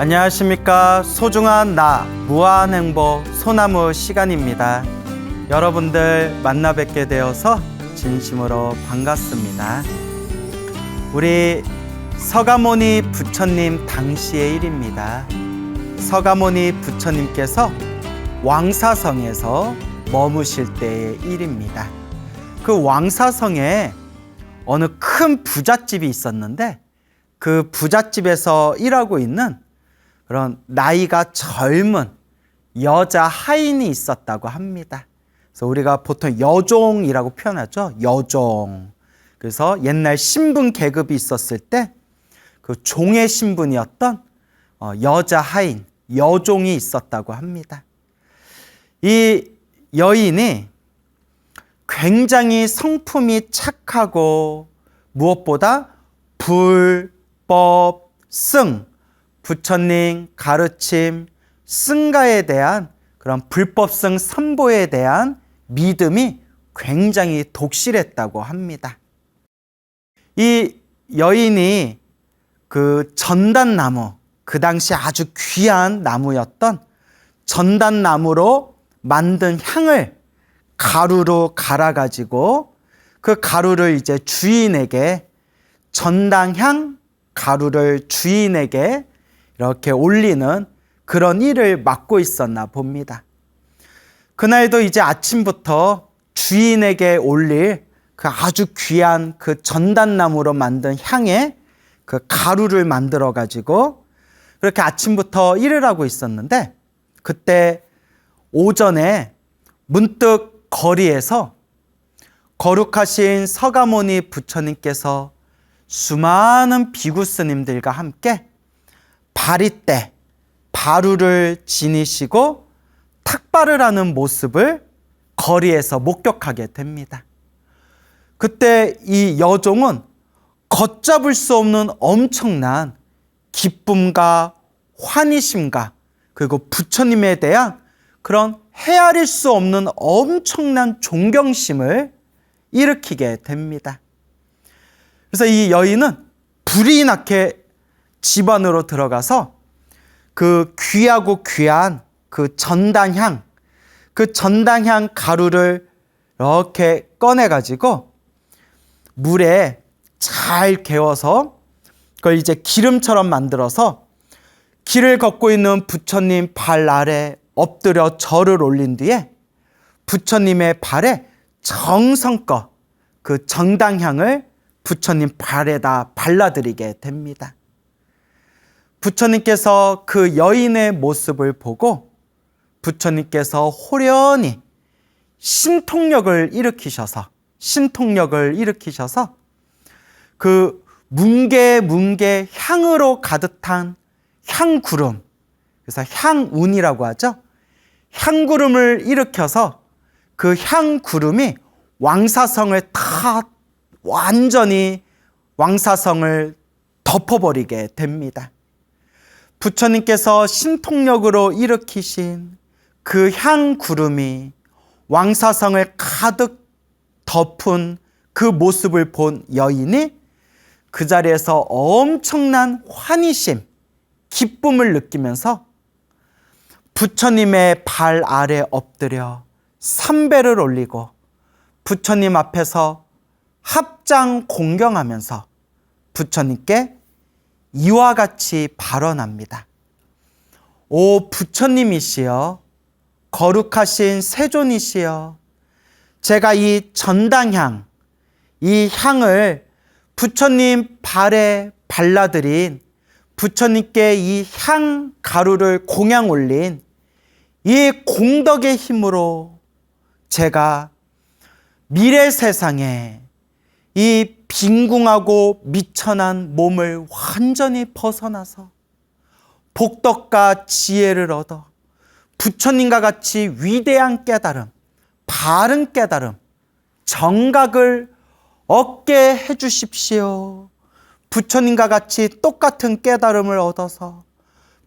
안녕하십니까. 소중한 나 무한행복 소나무 시간입니다. 여러분들 만나 뵙게 되어서 진심으로 반갑습니다. 우리 서가모니 부처님 당시의 일입니다. 서가모니 부처님께서 왕사성에서 머무실 때의 일입니다. 그 왕사성에 어느 큰 부잣집이 있었는데 그 부잣집에서 일하고 있는 그런 나이가 젊은 여자 하인이 있었다고 합니다. 그래서 우리가 보통 여종이라고 표현하죠. 여종. 그래서 옛날 신분 계급이 있었을 때 그 종의 신분이었던 여자 하인, 여종이 있었다고 합니다. 이 여인이 굉장히 성품이 착하고 무엇보다 불법 승, 부처님 가르침, 승가에 대한 그런 불법성 선보에 대한 믿음이 굉장히 독실했다고 합니다. 이 여인이 그 전단나무, 그 당시 아주 귀한 나무였던 전단나무로 만든 향을 가루로 갈아가지고 그 가루를 이제 주인에게 전당향 가루를 주인에게 이렇게 올리는 그런 일을 맡고 있었나 봅니다. 그날도 이제 아침부터 주인에게 올릴 그 아주 귀한 그 전단나무로 만든 향에 그 가루를 만들어 가지고 그렇게 아침부터 일을 하고 있었는데 그때 오전에 문득 거리에서 거룩하신 서가모니 부처님께서 수많은 비구 스님들과 함께 바리떼, 바루를 지니시고 탁발을 하는 모습을 거리에서 목격하게 됩니다. 그때 이 여종은 걷잡을 수 없는 엄청난 기쁨과 환희심과 그리고 부처님에 대한 그런 헤아릴 수 없는 엄청난 존경심을 일으키게 됩니다. 그래서 이 여인은 불이 나게 집 안으로 들어가서 그 귀하고 귀한 그 전당향, 그 전당향 가루를 이렇게 꺼내가지고 물에 잘 개워서 그걸 이제 기름처럼 만들어서 길을 걷고 있는 부처님 발 아래 엎드려 절을 올린 뒤에 부처님의 발에 정성껏 그 전당향을 부처님 발에다 발라드리게 됩니다. 부처님께서 그 여인의 모습을 보고 부처님께서 호련히 신통력을 일으키셔서 그 뭉게뭉게 향으로 가득한 향구름, 그래서 향운이라고 하죠. 향구름을 일으켜서 그 향구름이 왕사성을 다 완전히 왕사성을 덮어버리게 됩니다. 부처님께서 신통력으로 일으키신 그 향구름이 왕사성을 가득 덮은 그 모습을 본 여인이 그 자리에서 엄청난 환희심, 기쁨을 느끼면서 부처님의 발 아래 엎드려 삼배를 올리고 부처님 앞에서 합장 공경하면서 부처님께 이와 같이 발언합니다. 오 부처님이시여, 거룩하신 세존이시여, 제가 이 전당향, 이 향을 부처님 발에 발라드린, 부처님께 이 향 가루를 공양 올린 이 공덕의 힘으로 제가 미래 세상에 이 빈궁하고 미천한 몸을 완전히 벗어나서 복덕과 지혜를 얻어 부처님과 같이 위대한 깨달음, 바른 깨달음, 정각을 얻게 해주십시오. 부처님과 같이 똑같은 깨달음을 얻어서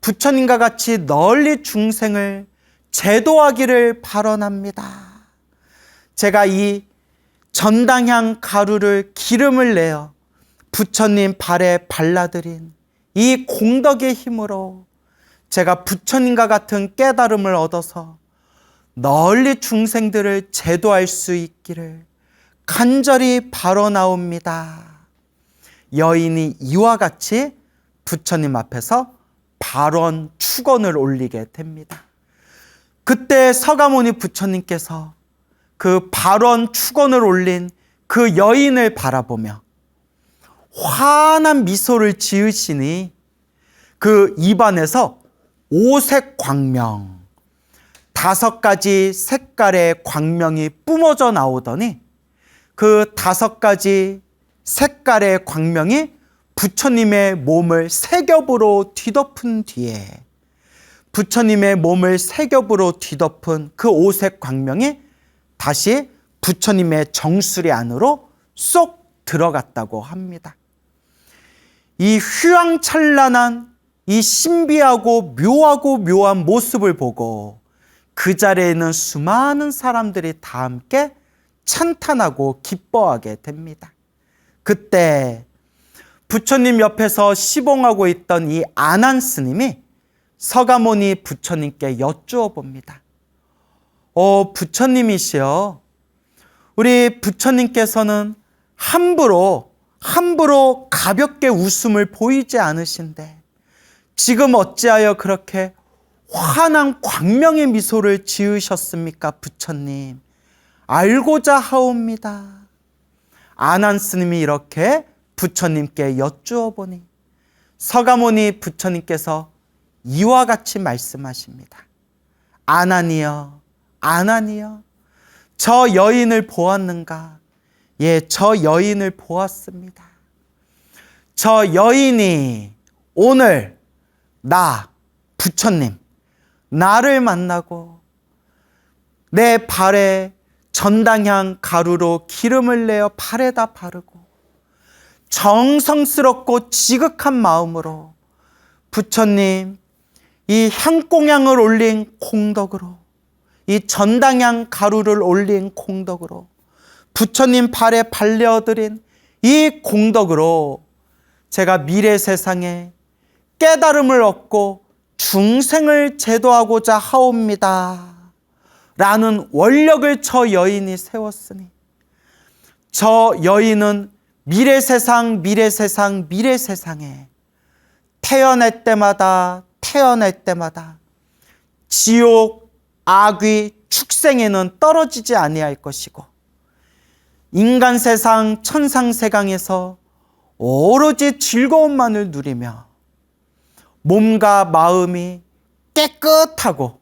부처님과 같이 널리 중생을 제도하기를 발언합니다. 제가 이 전당향 가루를 기름을 내어 부처님 발에 발라드린 이 공덕의 힘으로 제가 부처님과 같은 깨달음을 얻어서 널리 중생들을 제도할 수 있기를 간절히 바라나옵니다. 여인이 이와 같이 부처님 앞에서 발언 축언을 올리게 됩니다. 그때 서가모니 부처님께서 그 발언 축언을 올린 그 여인을 바라보며 환한 미소를 지으시니 그 입안에서 오색 광명, 5가지 색깔의 광명이 뿜어져 나오더니 그 5가지 색깔의 광명이 부처님의 몸을 3겹으로 뒤덮은 뒤에 부처님의 몸을 3겹으로 뒤덮은 그 오색 광명이 다시 부처님의 정수리 안으로 쏙 들어갔다고 합니다. 이 휘황찬란한 이 신비하고 묘한 모습을 보고 그 자리에 있는 수많은 사람들이 다 함께 찬탄하고 기뻐하게 됩니다. 그때 부처님 옆에서 시봉하고 있던 이 아난 스님이 서가모니 부처님께 여쭈어 봅니다. 부처님이시여, 우리 부처님께서는 함부로 가볍게 웃음을 보이지 않으신데 지금 어찌하여 그렇게 환한 광명의 미소를 지으셨습니까? 부처님, 알고자 하옵니다. 아난 스님이 이렇게 부처님께 여쭈어 보니 서가모니 부처님께서 이와 같이 말씀하십니다. 아난이여, 저 여인을 보았는가? 예, 저 여인을 보았습니다. 저 여인이 오늘 부처님, 나를 만나고 내 발에 전당향 가루로 기름을 내어 발에다 바르고 정성스럽고 지극한 마음으로 부처님 이 향공향을 올린 공덕으로, 이 전당향 가루를 올린 공덕으로 부처님 발에 발려드린 이 공덕으로 제가 미래 세상에 깨달음을 얻고 중생을 제도하고자 하옵니다 라는 원력을 저 여인이 세웠으니 저 여인은 미래 세상에 태어날 때마다 지옥, 악귀, 축생에는 떨어지지 아니할 것이고 인간 세상, 천상 세상에서 오로지 즐거움만을 누리며 몸과 마음이 깨끗하고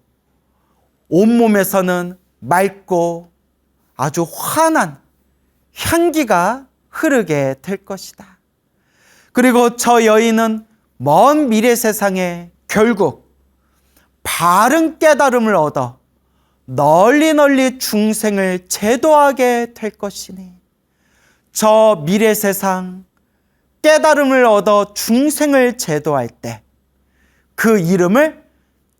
온몸에서는 맑고 아주 환한 향기가 흐르게 될 것이다. 그리고 저 여인은 먼 미래 세상에 결국 바른 깨달음을 얻어 널리 중생을 제도하게 될 것이니 저 미래 세상 깨달음을 얻어 중생을 제도할 때 그 이름을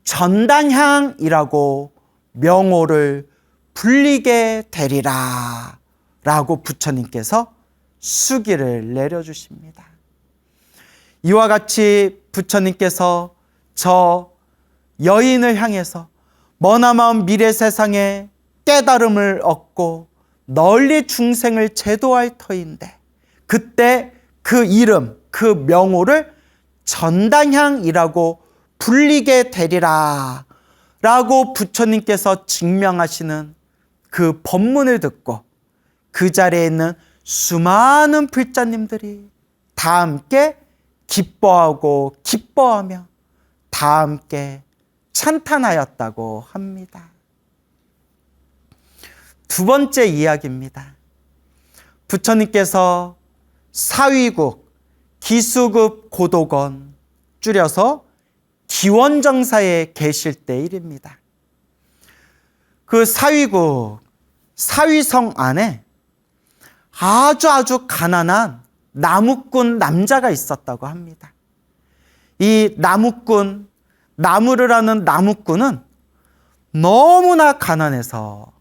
전당향이라고 명호를 불리게 되리라 라고 부처님께서 수기를 내려주십니다. 이와 같이 부처님께서 저 여인을 향해서 머나먼 미래 세상에 깨달음을 얻고 널리 중생을 제도할 터인데 그때 그 이름, 그 명호를 전당향이라고 불리게 되리라 라고 부처님께서 증명하시는 그 법문을 듣고 그 자리에 있는 수많은 불자님들이 다 함께 기뻐하며 다 함께 찬탄하였다고 합니다. 두 번째 이야기입니다. 부처님께서 사위국 기수급 고도건, 줄여서 기원정사에 계실 때 일입니다. 그 사위국, 사위성 안에 아주 가난한 나무꾼 남자가 있었다고 합니다. 이 나무꾼, 나무를 하는 나무꾼은 너무나 가난해서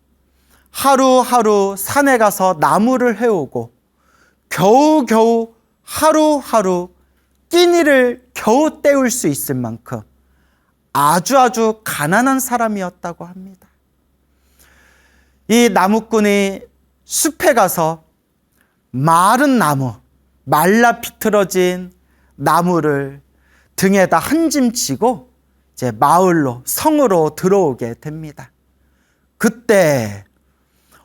하루하루 산에 가서 나무를 해오고 겨우겨우 하루하루 끼니를 겨우 때울 수 있을 만큼 아주 가난한 사람이었다고 합니다. 이 나무꾼이 숲에 가서 마른 나무, 말라 비틀어진 나무를 등에다 한 짐 지고 이제 마을로, 성으로 들어오게 됩니다. 그때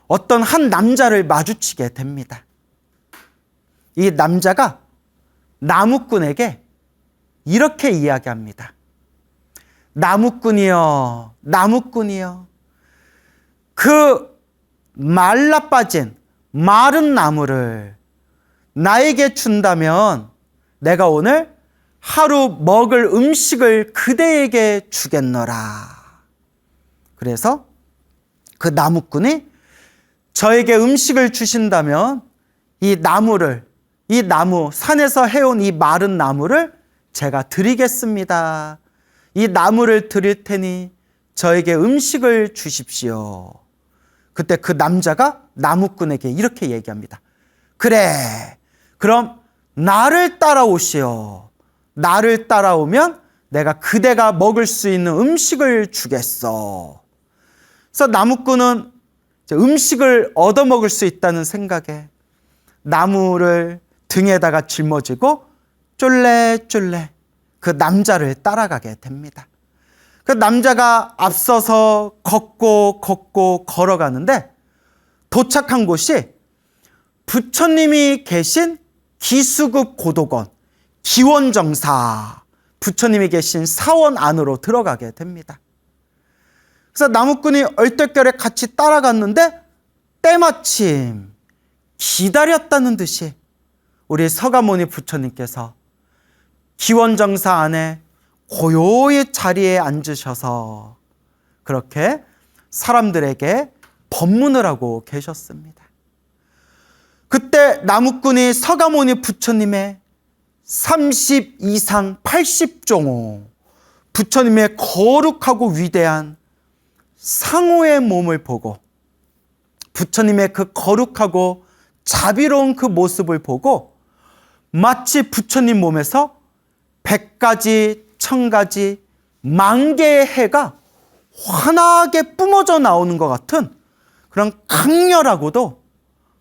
어떤 한 남자를 마주치게 됩니다. 이 남자가 나무꾼에게 이렇게 이야기합니다. 나무꾼이여, 나무꾼이여, 그 말라 빠진 마른 나무를 나에게 준다면 내가 오늘 하루 먹을 음식을 그대에게 주겠노라. 그래서 그 나무꾼이 저에게 음식을 주신다면 이 나무, 산에서 해온 이 마른 나무를 제가 드리겠습니다. 이 나무를 드릴 테니 저에게 음식을 주십시오. 그때 그 남자가 나무꾼에게 이렇게 얘기합니다. 그래, 그럼 나를 따라오시오. 나를 따라오면 내가 그대가 먹을 수 있는 음식을 주겠어. 그래서 나무꾼은 음식을 얻어먹을 수 있다는 생각에 나무를 등에다가 짊어지고 쫄래쫄래 그 남자를 따라가게 됩니다. 그 남자가 앞서서 걷고 걸어가는데 도착한 곳이 부처님이 계신 기수급 고도건, 기원정사, 부처님이 계신 사원 안으로 들어가게 됩니다. 그래서 나무꾼이 얼떨결에 같이 따라갔는데 때마침 기다렸다는 듯이 우리 서가모니 부처님께서 기원정사 안에 고요히 자리에 앉으셔서 그렇게 사람들에게 법문을 하고 계셨습니다. 그때 나무꾼이 서가모니 부처님의 30 이상 80종호 부처님의 거룩하고 위대한 상호의 몸을 보고 부처님의 그 거룩하고 자비로운 그 모습을 보고 마치 부처님 몸에서 100가지, 1000가지, 10,000개의 해가 환하게 뿜어져 나오는 것 같은 그런 강렬하고도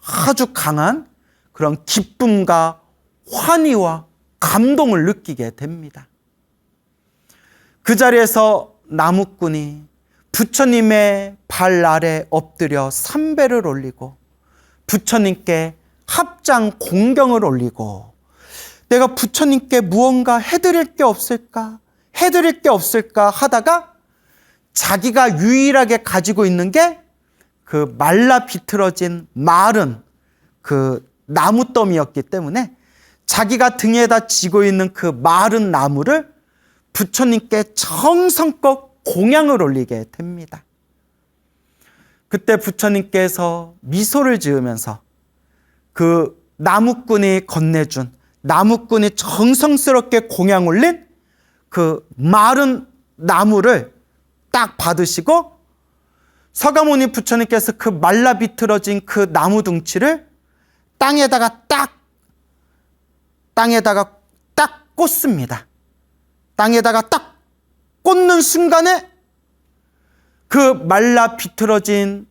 아주 강한 그런 기쁨과 환희와 감동을 느끼게 됩니다. 그 자리에서 나무꾼이 부처님의 발 아래 엎드려 삼배를 올리고 부처님께 합장 공경을 올리고 내가 부처님께 무언가 해드릴 게 없을까? 해드릴 게 없을까 하다가 자기가 유일하게 가지고 있는 게 그 말라 비틀어진 마른 그 나무더미였기 때문에 자기가 등에다 지고 있는 그 마른 나무를 부처님께 정성껏 공양을 올리게 됩니다. 그때 부처님께서 미소를 지으면서 그 나무꾼이 건네준 나무꾼이 정성스럽게 공양 올린 그 마른 나무를 딱 받으시고 서가모니 부처님께서 그 말라 비틀어진 그 나무 둥치를 땅에다가 딱 꽂습니다. 땅에다가 딱 꽂는 순간에 그 말라 비틀어진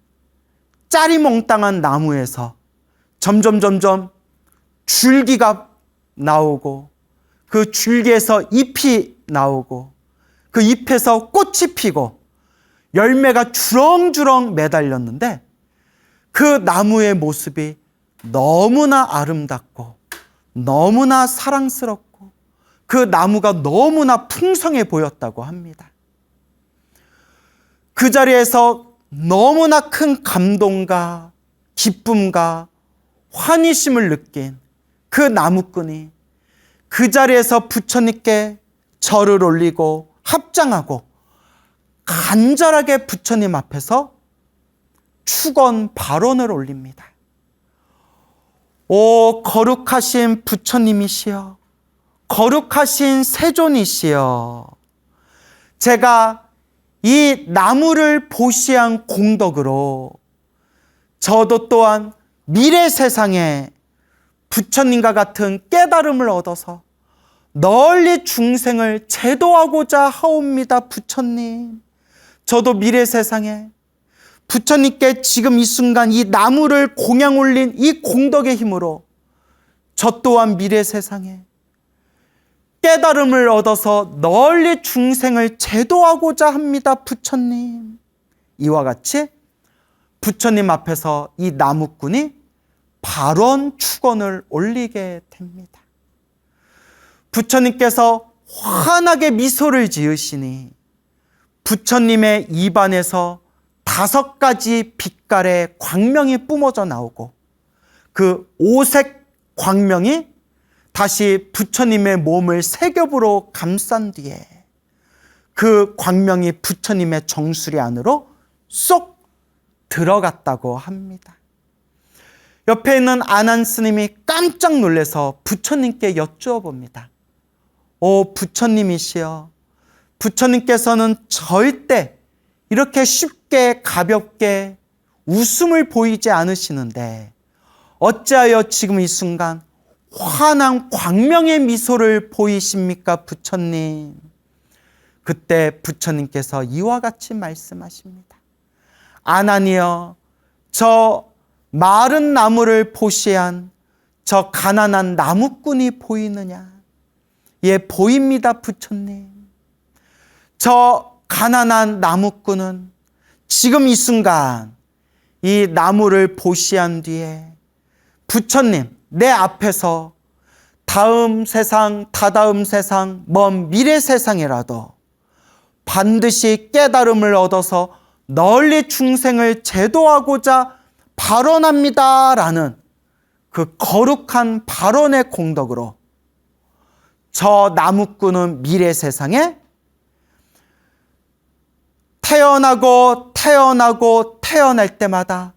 짜리몽땅한 나무에서 점점 줄기가 나오고 그 줄기에서 잎이 나오고 그 잎에서 꽃이 피고 열매가 주렁주렁 매달렸는데 그 나무의 모습이 너무나 아름답고 너무나 사랑스럽고 그 나무가 너무나 풍성해 보였다고 합니다. 그 자리에서 너무나 큰 감동과 기쁨과 환희심을 느낀 그 나무꾼이 그 자리에서 부처님께 절을 올리고 합장하고 간절하게 부처님 앞에서 축원 발언을 올립니다. 오 거룩하신 부처님이시여, 거룩하신 세존이시여, 제가 이 나무를 보시한 공덕으로 저도 또한 미래 세상에 부처님과 같은 깨달음을 얻어서 널리 중생을 제도하고자 하옵니다. 부처님, 저도 미래 세상에 부처님께 지금 이 순간 이 나무를 공양 올린 이 공덕의 힘으로 저 또한 미래 세상에 깨달음을 얻어서 널리 중생을 제도하고자 합니다. 부처님. 이와 같이 부처님 앞에서 이 나무꾼이 발원 축원을 올리게 됩니다. 부처님께서 환하게 미소를 지으시니 부처님의 입안에서 5가지 빛깔의 광명이 뿜어져 나오고 그 5색 광명이 다시 부처님의 몸을 3겹으로 감싼 뒤에 그 광명이 부처님의 정수리 안으로 쏙 들어갔다고 합니다. 옆에 있는 아난 스님이 깜짝 놀라서 부처님께 여쭈어 봅니다. 오 부처님이시여, 부처님께서는 절대 이렇게 쉽게 가볍게 웃음을 보이지 않으시는데 어찌하여 지금 이 순간 환한 광명의 미소를 보이십니까 부처님? 그때 부처님께서 이와 같이 말씀하십니다. 아난이여, 저 마른 나무를 보시한 저 가난한 나무꾼이 보이느냐? 예, 보입니다 부처님. 저 가난한 나무꾼은 지금 이 순간 이 나무를 보시한 뒤에 부처님 내 앞에서 다음 세상, 다다음 세상, 먼 미래 세상이라도 반드시 깨달음을 얻어서 널리 중생을 제도하고자 발언합니다라는 그 거룩한 발언의 공덕으로 저 나무꾼은 미래 세상에 태어나고 태어나고 태어날 때마다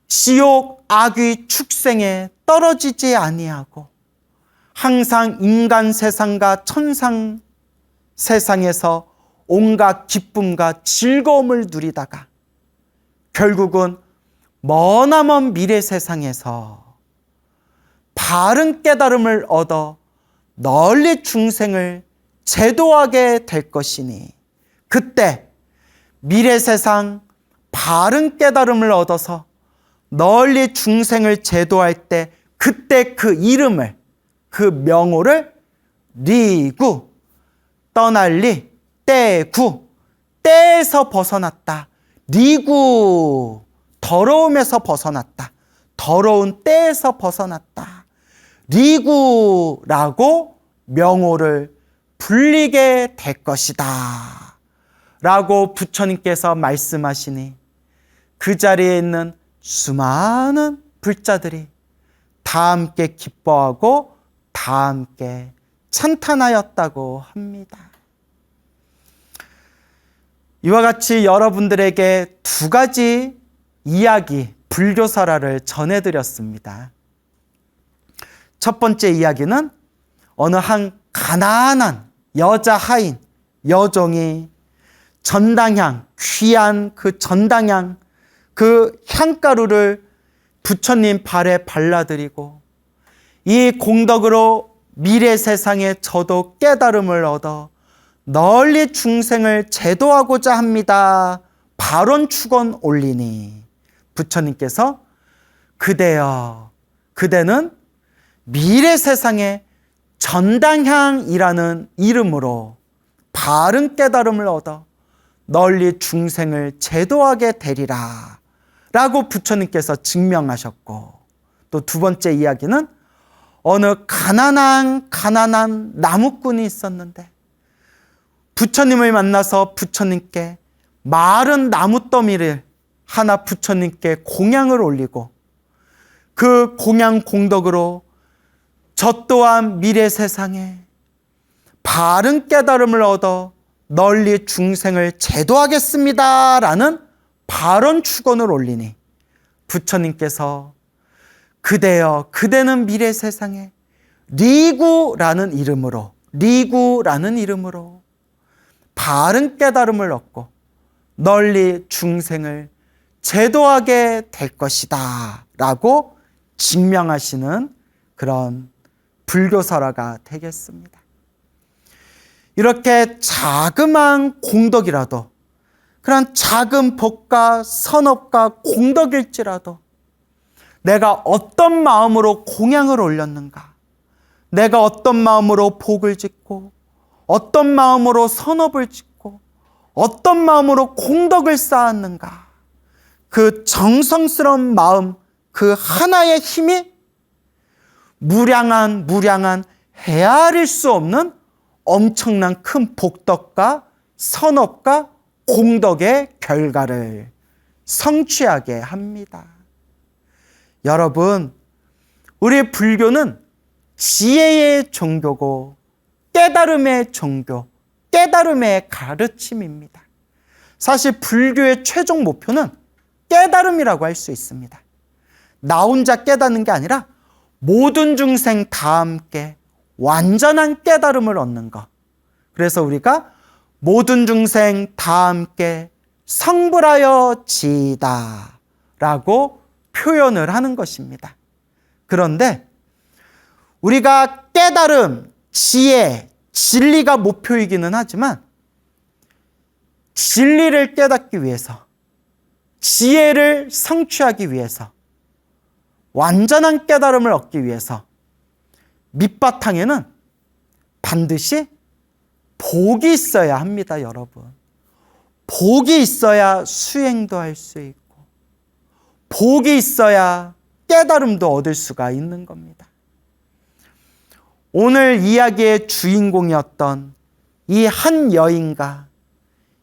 지옥 악귀 축생에 떨어지지 아니하고 항상 인간 세상과 천상 세상에서 온갖 기쁨과 즐거움을 누리다가 결국은 머나먼 미래 세상에서 바른 깨달음을 얻어 널리 중생을 제도하게 될 것이니 그때 미래 세상 바른 깨달음을 얻어서 널리 중생을 제도할 때 그때 그 이름을, 그 명호를 리구, 떠날리, 떼구, 때에서 벗어났다. 리구, 더러움에서 벗어났다. 더러운 때에서 벗어났다. 리구라고 명호를 불리게 될 것이다. 라고 부처님께서 말씀하시니 그 자리에 있는 수많은 불자들이 다 함께 기뻐하고 다 함께 찬탄하였다고 합니다. 이와 같이 여러분들에게 2가지 이야기, 불교설화를 전해드렸습니다. 첫 번째 이야기는 어느 한 가난한 여자 하인, 여종이 전당향, 귀한 그 전당향, 그 향가루를 부처님 발에 발라드리고 이 공덕으로 미래 세상에 저도 깨달음을 얻어 널리 중생을 제도하고자 합니다. 발언 축원 올리니 부처님께서 그대여, 그대는 미래 세상에 전당향이라는 이름으로 바른 깨달음을 얻어 널리 중생을 제도하게 되리라 라고 부처님께서 증명하셨고, 또 2번째 이야기는 어느 가난한 나무꾼이 있었는데 부처님을 만나서 부처님께 마른 나무더미를 하나 부처님께 공양을 올리고 그 공양 공덕으로 저 또한 미래 세상에 바른 깨달음을 얻어 널리 중생을 제도하겠습니다 라는 발언 축원을 올리니 부처님께서 그대여, 그대는 미래 세상에 리구라는 이름으로 바른 깨달음을 얻고 널리 중생을 제도하게 될 것이다 라고 증명하시는 그런 불교설화가 되겠습니다. 이렇게 자그마한 공덕이라도, 그런 작은 법과 선업과 공덕일지라도 내가 어떤 마음으로 공양을 올렸는가, 내가 어떤 마음으로 복을 짓고 어떤 마음으로 선업을 짓고 어떤 마음으로 공덕을 쌓았는가, 그 정성스러운 마음 그 하나의 힘이 무량한 헤아릴 수 없는 엄청난 큰 복덕과 선업과 공덕의 결과를 성취하게 합니다. 여러분, 우리 불교는 지혜의 종교고 깨달음의 종교, 깨달음의 가르침입니다. 사실 불교의 최종 목표는 깨달음이라고 할 수 있습니다. 나 혼자 깨닫는 게 아니라 모든 중생 다 함께 완전한 깨달음을 얻는 것. 그래서 우리가 모든 중생 다 함께 성불하여 지이다 라고 표현을 하는 것입니다. 그런데 우리가 깨달음, 지혜, 진리가 목표이기는 하지만 진리를 깨닫기 위해서, 지혜를 성취하기 위해서, 완전한 깨달음을 얻기 위해서 밑바탕에는 반드시 복이 있어야 합니다, 여러분. 복이 있어야 수행도 할 수 있고, 복이 있어야 깨달음도 얻을 수가 있는 겁니다. 오늘 이야기의 주인공이었던 이 한 여인과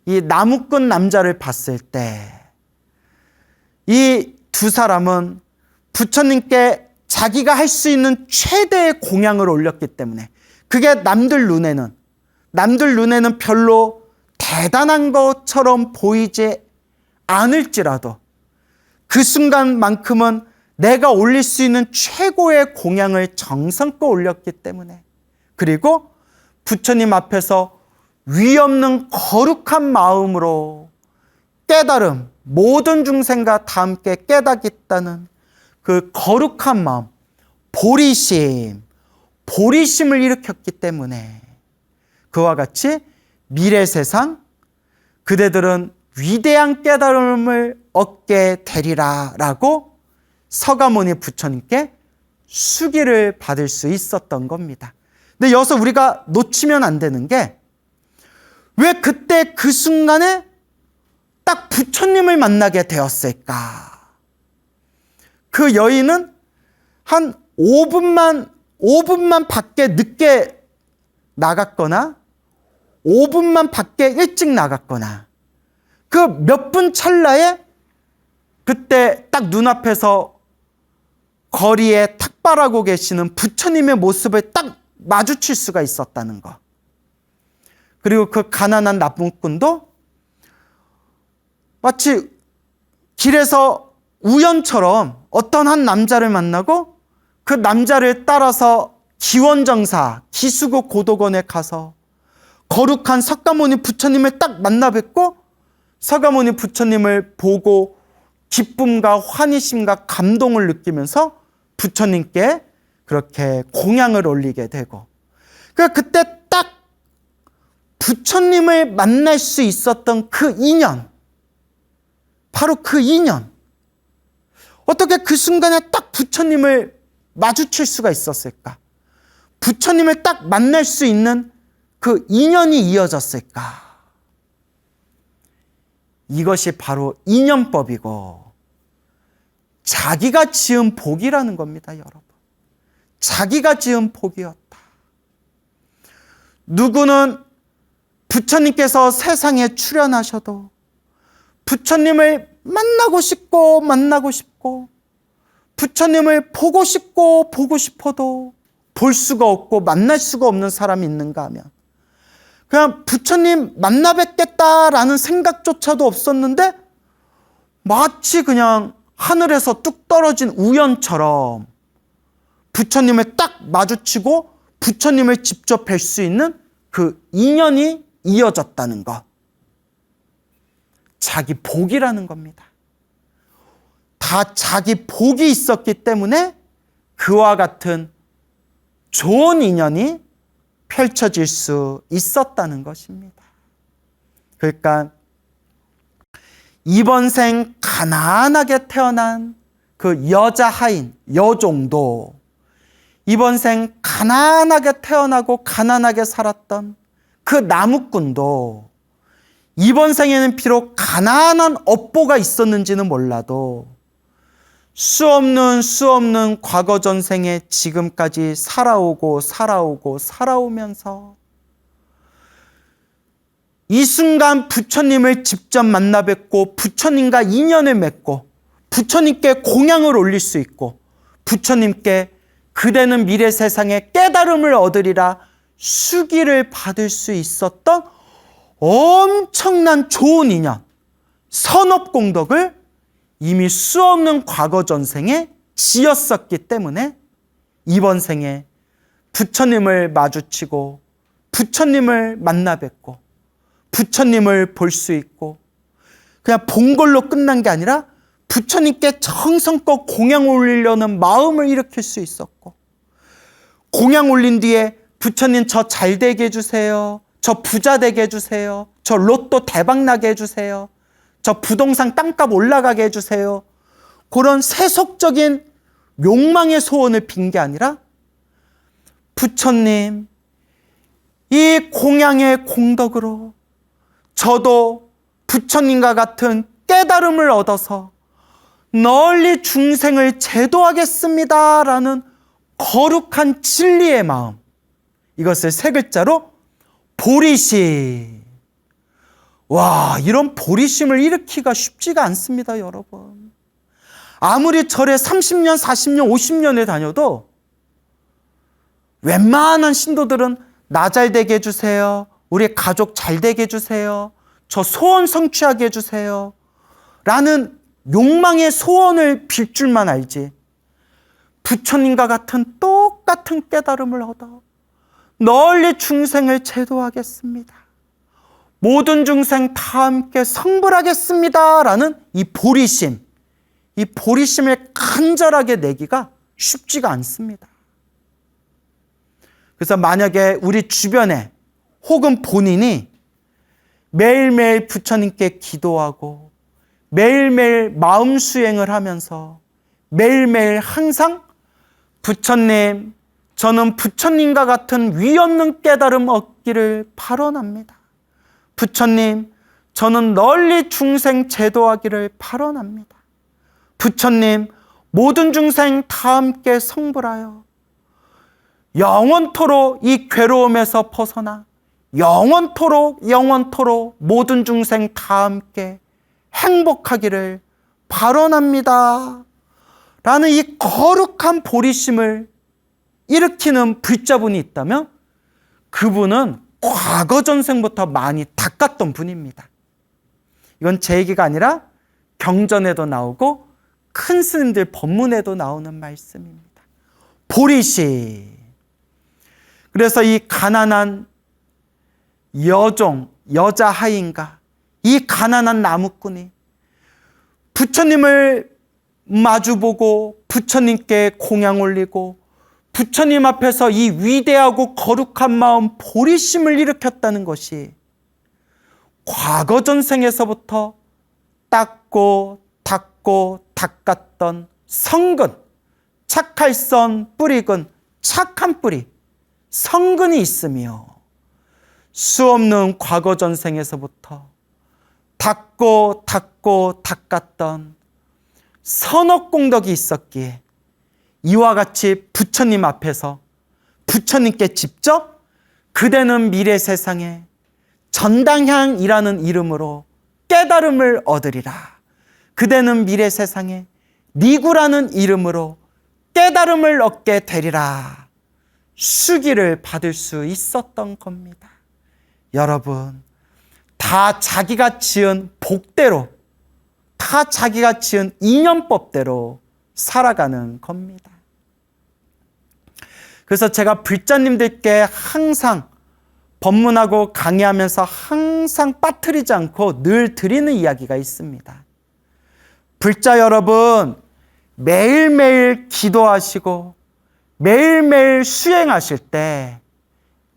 이 나무꾼 남자를 봤을 때 이 두 사람은 부처님께 자기가 할 수 있는 최대의 공양을 올렸기 때문에 그게 남들 눈에는 별로 대단한 것처럼 보이지 않을지라도 그 순간만큼은 내가 올릴 수 있는 최고의 공양을 정성껏 올렸기 때문에, 그리고 부처님 앞에서 위없는 거룩한 마음으로 깨달음, 모든 중생과 다 함께 깨닫겠다는 그 거룩한 마음, 보리심을 일으켰기 때문에 그와 같이 미래 세상 그대들은 위대한 깨달음을 얻게 되리라 라고 서가모니 부처님께 수기를 받을 수 있었던 겁니다. 근데 여기서 우리가 놓치면 안 되는 게, 왜 그때 그 순간에 딱 부처님을 만나게 되었을까? 그 여인은 한 5분만 밖에 늦게 나갔거나 5분만 밖에 일찍 나갔거나 그 몇 분 찰나에 그때 딱 눈앞에서 거리에 탁발하고 계시는 부처님의 모습을 딱 마주칠 수가 있었다는 것. 그리고 그 가난한 나무꾼도 마치 길에서 우연처럼 어떤 한 남자를 만나고 그 남자를 따라서 기원정사, 기수국 고도건에 가서 거룩한 석가모니 부처님을 딱 만나 뵙고 석가모니 부처님을 보고 기쁨과 환희심과 감동을 느끼면서 부처님께 그렇게 공양을 올리게 되고, 그때 딱 부처님을 만날 수 있었던 그 인연, 바로 그 인연, 어떻게 그 순간에 딱 부처님을 마주칠 수가 있었을까? 부처님을 딱 만날 수 있는 그 인연이 이어졌을까? 이것이 바로 인연법이고 자기가 지은 복이라는 겁니다, 여러분. 자기가 지은 복이었다. 누구는 부처님께서 세상에 출현하셔도 부처님을 만나고 싶고 부처님을 보고 싶어도 볼 수가 없고 만날 수가 없는 사람이 있는가 하면 그냥 부처님 만나 뵙겠다라는 생각조차도 없었는데 마치 그냥 하늘에서 뚝 떨어진 우연처럼 부처님을 딱 마주치고 부처님을 직접 뵐 수 있는 그 인연이 이어졌다는 것. 자기 복이라는 겁니다. 다 자기 복이 있었기 때문에 그와 같은 좋은 인연이 펼쳐질 수 있었다는 것입니다. 그러니까 이번 생 가난하게 태어난 그 여자 하인, 여종도 이번 생 가난하게 태어나고 가난하게 살았던 그 나무꾼도 이번 생에는 비록 가난한 업보가 있었는지는 몰라도 수없는 과거 전생에 지금까지 살아오면서 이 순간 부처님을 직접 만나 뵙고 부처님과 인연을 맺고 부처님께 공양을 올릴 수 있고 부처님께 그대는 미래 세상에 깨달음을 얻으리라 수기를 받을 수 있었던 엄청난 좋은 인연, 선업공덕을 이미 수없는 과거 전생에 지었었기 때문에 이번 생에 부처님을 마주치고 부처님을 만나 뵙고 부처님을 볼 수 있고 그냥 본 걸로 끝난 게 아니라 부처님께 정성껏 공양 올리려는 마음을 일으킬 수 있었고 공양 올린 뒤에 부처님 저 잘 되게 해주세요. 저 부자 되게 해주세요. 저 로또 대박 나게 해주세요. 저 부동산 땅값 올라가게 해주세요. 그런 세속적인 욕망의 소원을 빈 게 아니라 부처님 이 공양의 공덕으로 저도 부처님과 같은 깨달음을 얻어서 널리 중생을 제도하겠습니다 라는 거룩한 진리의 마음, 이것을 세 글자로 보리심. 와, 이런 보리심을 일으키기가 쉽지가 않습니다, 여러분. 아무리 절에 30년, 40년, 50년에 다녀도 웬만한 신도들은 나 잘 되게 해주세요. 우리 가족 잘 되게 해주세요. 저 소원 성취하게 해주세요. 라는 욕망의 소원을 빌 줄만 알지. 부처님과 같은 똑같은 깨달음을 얻어 널리 중생을 제도하겠습니다. 모든 중생 다 함께 성불하겠습니다. 라는 이 보리심, 이 보리심을 간절하게 내기가 쉽지가 않습니다. 그래서 만약에 우리 주변에 혹은 본인이 매일매일 부처님께 기도하고 매일매일 마음 수행을 하면서 매일매일 항상 부처님, 저는 부처님과 같은 위 없는 깨달음 얻기를 발언합니다. 부처님, 저는 널리 중생 제도하기를 발언합니다. 부처님, 모든 중생 다 함께 성불하여 영원토록 이 괴로움에서 벗어나 영원토록 모든 중생 다 함께 행복하기를 발언합니다. 라는 이 거룩한 보리심을 일으키는 불자분이 있다면 그분은 과거 전생부터 많이 닦았던 분입니다. 이건 제 얘기가 아니라 경전에도 나오고 큰 스님들 법문에도 나오는 말씀입니다. 보리심. 그래서 이 가난한 여종, 여자 하인과 이 가난한 나무꾼이 부처님을 마주보고 부처님께 공양 올리고 부처님 앞에서 이 위대하고 거룩한 마음 보리심을 일으켰다는 것이 과거 전생에서부터 닦고 닦았던 성근, 착할선 뿌리근, 착한 뿌리, 성근이 있으며 수없는 과거 전생에서부터 닦고 닦았던 선업공덕이 있었기에 이와 같이 부처님 앞에서 부처님께 직접 그대는 미래 세상에 전당향이라는 이름으로 깨달음을 얻으리라. 그대는 미래 세상에 니구라는 이름으로 깨달음을 얻게 되리라. 수기를 받을 수 있었던 겁니다. 여러분, 다 자기가 지은 복대로, 다 자기가 지은 인연법대로 살아가는 겁니다. 그래서 제가 불자님들께 항상 법문하고 강의하면서 항상 빠뜨리지 않고 늘 드리는 이야기가 있습니다. 불자 여러분, 매일매일 기도하시고 매일매일 수행하실 때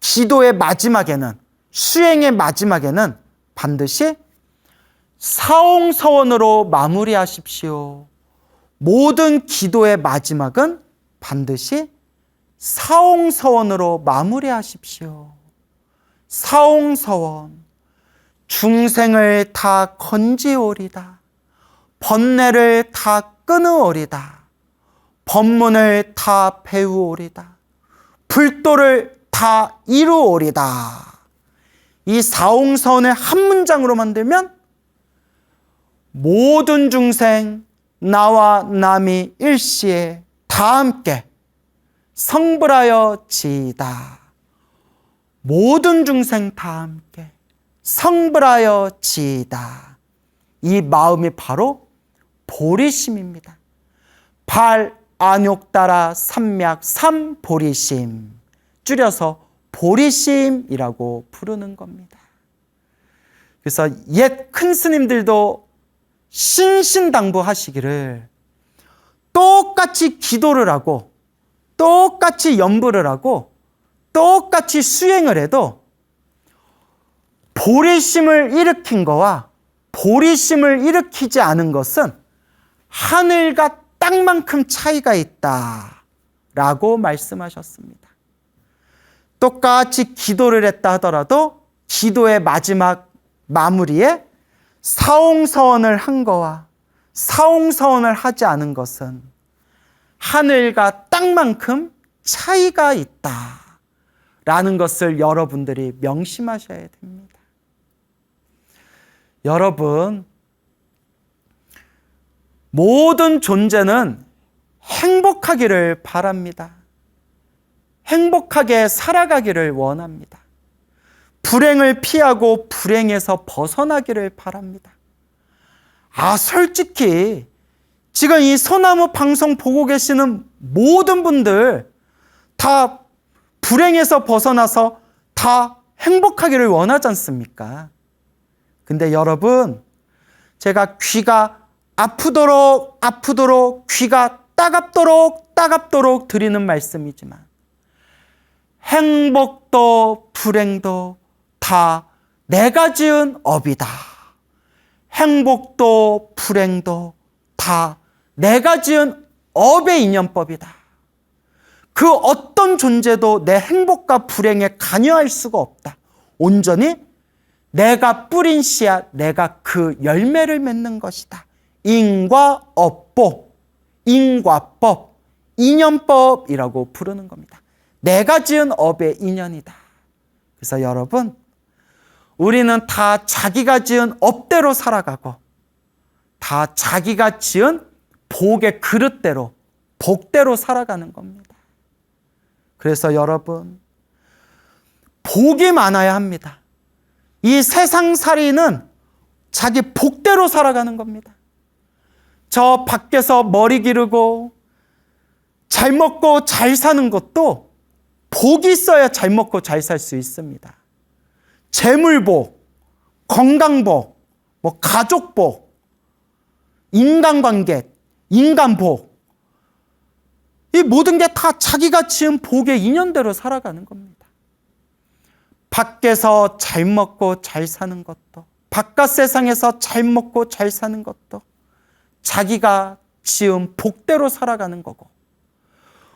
기도의 마지막에는, 수행의 마지막에는 반드시 사홍서원으로 마무리하십시오. 모든 기도의 마지막은 반드시 사홍서원으로 마무리하십시오. 사홍서원. 중생을 다 건지오리다. 번뇌를 다 끊으오리다. 법문을 다 배우오리다. 불도를 다 이루오리다. 이 사홍서원을 한 문장으로 만들면 모든 중생 나와 남이 일시에 다 함께 성불하여 지이다. 모든 중생 다 함께 성불하여 지이다. 이 마음이 바로 보리심입니다. 발, 안욕 따라 삼맥 삼보리심, 줄여서 보리심이라고 부르는 겁니다. 그래서 옛 큰 스님들도 신신당부하시기를 똑같이 기도를 하고 똑같이 염불을 하고 똑같이 수행을 해도 보리심을 일으킨 거와 보리심을 일으키지 않은 것은 하늘과 땅만큼 차이가 있다라고 말씀하셨습니다. 똑같이 기도를 했다 하더라도 기도의 마지막 마무리에 사홍서원을 한 거와 사홍서원을 하지 않은 것은 하늘과 땅만큼 차이가 있다라는 것을 여러분들이 명심하셔야 됩니다. 여러분, 모든 존재는 행복하기를 바랍니다. 행복하게 살아가기를 원합니다. 불행을 피하고 불행에서 벗어나기를 바랍니다. 솔직히 지금 이 소나무 방송 보고 계시는 모든 분들 다 불행에서 벗어나서 다 행복하기를 원하지 않습니까? 근데 여러분, 제가 귀가 아프도록 귀가 따갑도록 드리는 말씀이지만 행복도 불행도 다 내가 지은 업이다. 행복도 불행도 다 내가 지은 업의 인연법이다. 그 어떤 존재도 내 행복과 불행에 관여할 수가 없다. 온전히 내가 뿌린 씨앗, 내가 그 열매를 맺는 것이다. 인과 업보, 인과법, 인연법이라고 부르는 겁니다. 내가 지은 업의 인연이다. 그래서 여러분, 우리는 다 자기가 지은 업대로 살아가고 다 자기가 지은 복의 그릇대로, 복대로 살아가는 겁니다. 그래서 여러분, 복이 많아야 합니다. 이 세상살이는 자기 복대로 살아가는 겁니다. 저 밖에서 머리 기르고 잘 먹고 잘 사는 것도 복이 있어야 잘 먹고 잘 살 수 있습니다. 재물복, 건강복, 가족복, 인간관계, 인간복, 이 모든 게 다 자기가 지은 복의 인연대로 살아가는 겁니다. 밖에서 잘 먹고 잘 사는 것도, 바깥 세상에서 잘 먹고 잘 사는 것도 자기가 지은 복대로 살아가는 거고,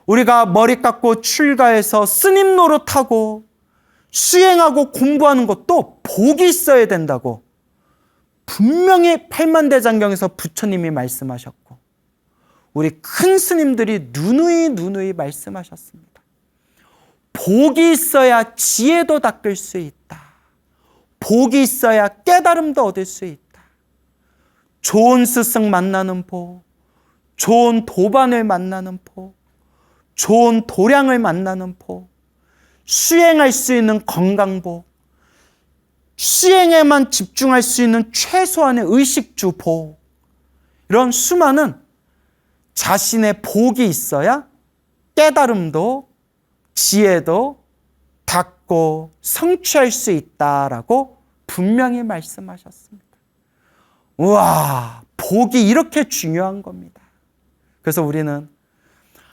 우리가 머리 깎고 출가해서 스님 노릇하고 수행하고 공부하는 것도 복이 있어야 된다고 분명히 팔만대장경에서 부처님이 말씀하셨고, 우리 큰 스님들이 누누이 말씀하셨습니다. 복이 있어야 지혜도 닦을 수 있다. 복이 있어야 깨달음도 얻을 수 있다. 좋은 스승 만나는 복, 좋은 도반을 만나는 복, 좋은 도량을 만나는 복, 수행할 수 있는 건강복, 수행에만 집중할 수 있는 최소한의 의식주 복, 이런 수많은 자신의 복이 있어야 깨달음도 지혜도 닦고 성취할 수 있다라고 분명히 말씀하셨습니다. 우와, 복이 이렇게 중요한 겁니다. 그래서 우리는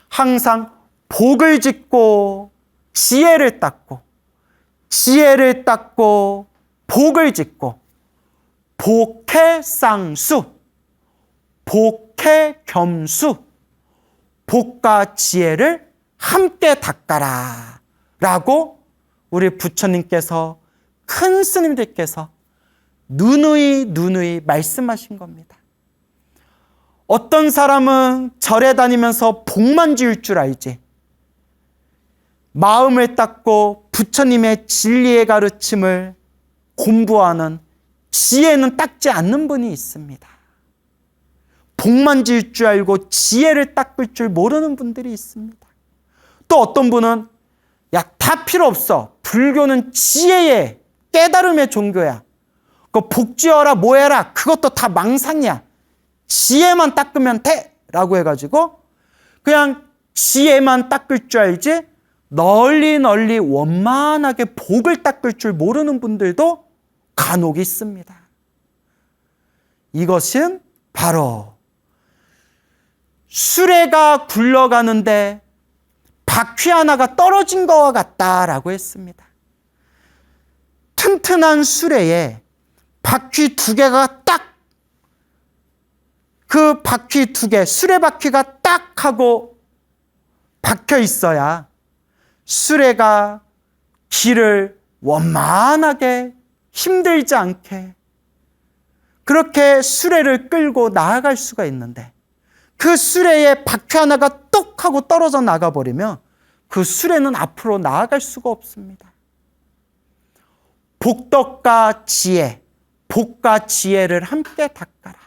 항상 복을 짓고 지혜를 닦고 지혜를 닦고 복을 짓고 복해쌍수, 복해겸수, 복과 지혜를 함께 닦아라 라고 우리 부처님께서, 큰 스님들께서 누누이 말씀하신 겁니다. 어떤 사람은 절에 다니면서 복만 지을 줄 알지 마음을 닦고 부처님의 진리의 가르침을 공부하는 지혜는 닦지 않는 분이 있습니다. 복만 지을 줄 알고 지혜를 닦을 줄 모르는 분들이 있습니다. 또 어떤 분은 다 필요 없어. 불교는 지혜의 깨달음의 종교야. 그 복지어라 뭐해라 그것도 다 망상이야. 지혜만 닦으면 돼 라고 해가지고 그냥 지혜만 닦을 줄 알지 널리 원만하게 복을 닦을 줄 모르는 분들도 간혹 있습니다. 이것은 바로 수레가 굴러가는데 바퀴 하나가 떨어진 것과 같다라고 했습니다. 튼튼한 수레에 바퀴 두 개가 딱, 그 바퀴 두 개, 수레바퀴가 딱 하고 박혀 있어야 수레가 길을 원만하게 힘들지 않게 그렇게 수레를 끌고 나아갈 수가 있는데, 그 수레에 바퀴 하나가 똑 하고 떨어져 나가버리면 그 수레는 앞으로 나아갈 수가 없습니다. 복덕과 지혜, 복과 지혜를 함께 닦아라.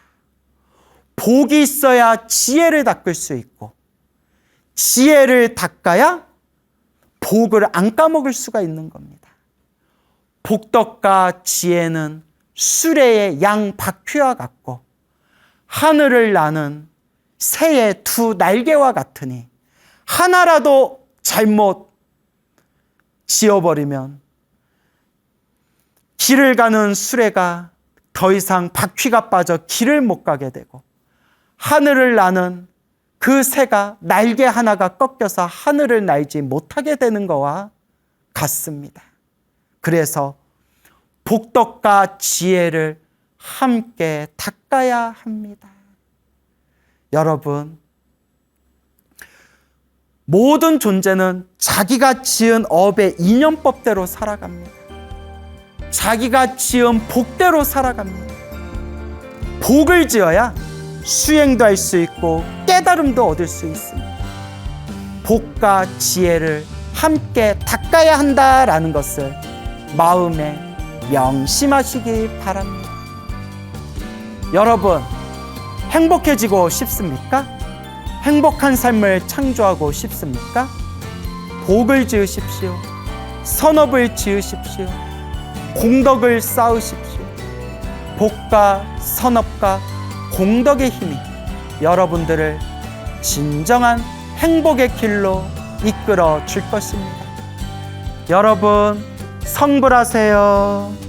복이 있어야 지혜를 닦을 수 있고, 지혜를 닦아야 복을 안 까먹을 수가 있는 겁니다. 복덕과 지혜는 수레의 양 바퀴와 같고 하늘을 나는 새의 두 날개와 같으니 하나라도 잘못 지어버리면 길을 가는 수레가 더 이상 바퀴가 빠져 길을 못 가게 되고, 하늘을 나는 그 새가 날개 하나가 꺾여서 하늘을 날지 못하게 되는 것과 같습니다. 그래서 복덕과 지혜를 함께 닦아야 합니다. 여러분, 모든 존재는 자기가 지은 업의 인연법대로 살아갑니다. 자기가 지은 복대로 살아갑니다. 복을 지어야 수행도 할 수 있고 깨달음도 얻을 수 있습니다. 복과 지혜를 함께 닦아야 한다라는 것을 마음에 명심하시기 바랍니다. 여러분, 행복해지고 싶습니까? 행복한 삶을 창조하고 싶습니까? 복을 지으십시오. 선업을 지으십시오. 공덕을 쌓으십시오. 복과 선업과 공덕의 힘이 여러분들을 진정한 행복의 길로 이끌어 줄 것입니다. 여러분, 성불하세요.